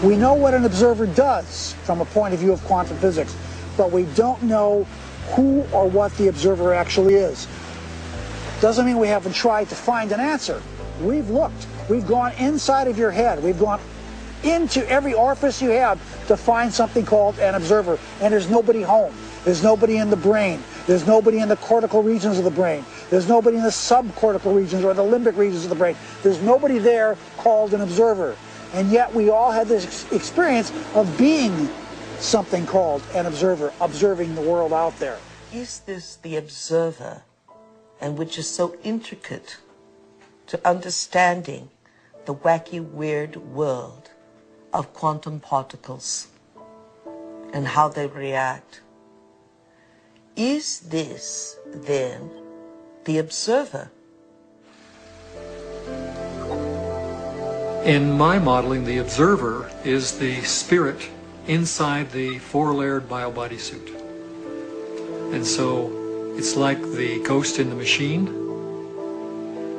We know what an observer does from a point of view of quantum physics, but we don't know who or what the observer actually is. Doesn't mean we haven't tried to find an answer. We've looked. We've gone inside of your head. We've gone into every orifice you have to find something called an observer, and there's nobody home. There's nobody in the brain. There's nobody in the cortical regions of the brain. There's nobody in the subcortical regions or the limbic regions of the brain. There's nobody there called an observer. And yet we all had this experience of being something called an observer, observing the world out there. Is this the observer, and which is so intricate to understanding the wacky, weird world of quantum particles and how they react? Is this, then, the observer? In my modeling, the observer is the spirit inside the four-layered bio-body suit. And so it's like the ghost in the machine.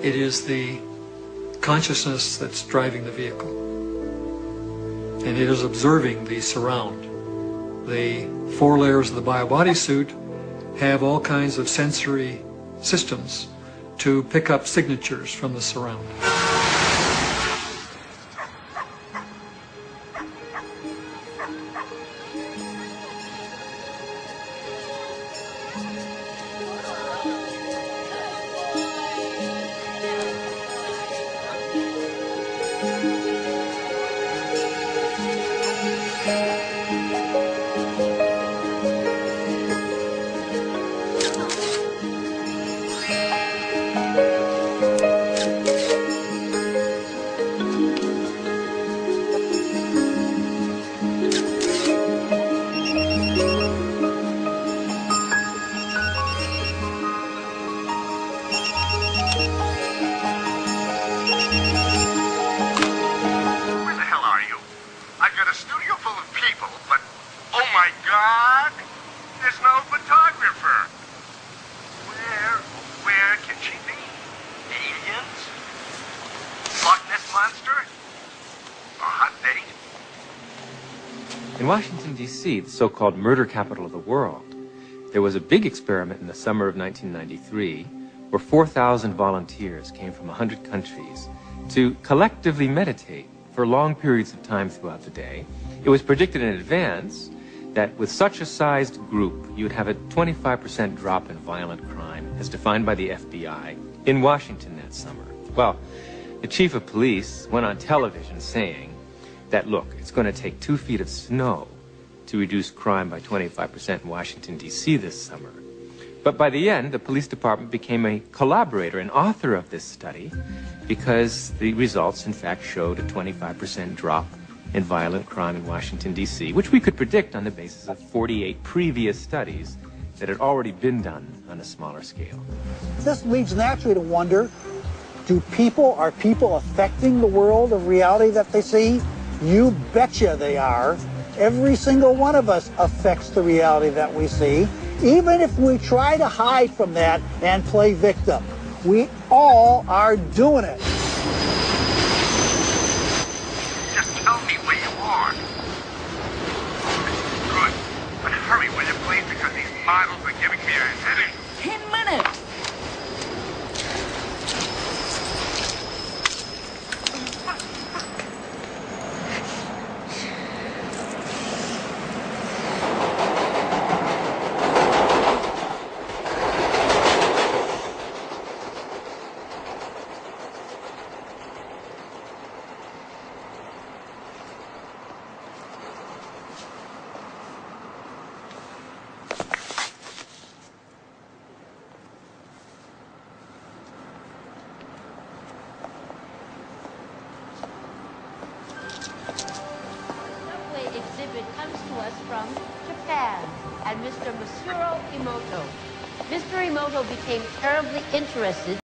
It is the consciousness that's driving the vehicle. And it is observing the surround. The four layers of the bio-body suit have all kinds of sensory systems to pick up signatures from the surround. There's no photographer. Where can she be? Aliens? Loch Ness Monster? A hot date? In Washington, D.C., the so-called murder capital of the world, there was a big experiment in the summer of 1993 where 4,000 volunteers came from 100 countries to collectively meditate for long periods of time throughout the day. It was predicted in advance that with such a sized group, you would have a 25% drop in violent crime, as defined by the FBI, in Washington that summer. Well, the chief of police went on television saying that, look, it's going to take 2 feet of snow to reduce crime by 25% in Washington, D.C. this summer. But by the end, the police department became a collaborator and author of this study because the results, in fact, showed a 25% drop in violent crime in Washington, D.C., which we could predict on the basis of 48 previous studies that had already been done on a smaller scale. This leads naturally to wonder, are people affecting the world of reality that they see? You betcha they are. Every single one of us affects the reality that we see, even if we try to hide from that and play victim. We all are doing it. Just tell me where you are. Good. But hurry, will you please, because these models are giving me a headache. 10 minutes. Exhibit comes to us from Japan and Mr. Masuro Emoto. Mr. Emoto became terribly interested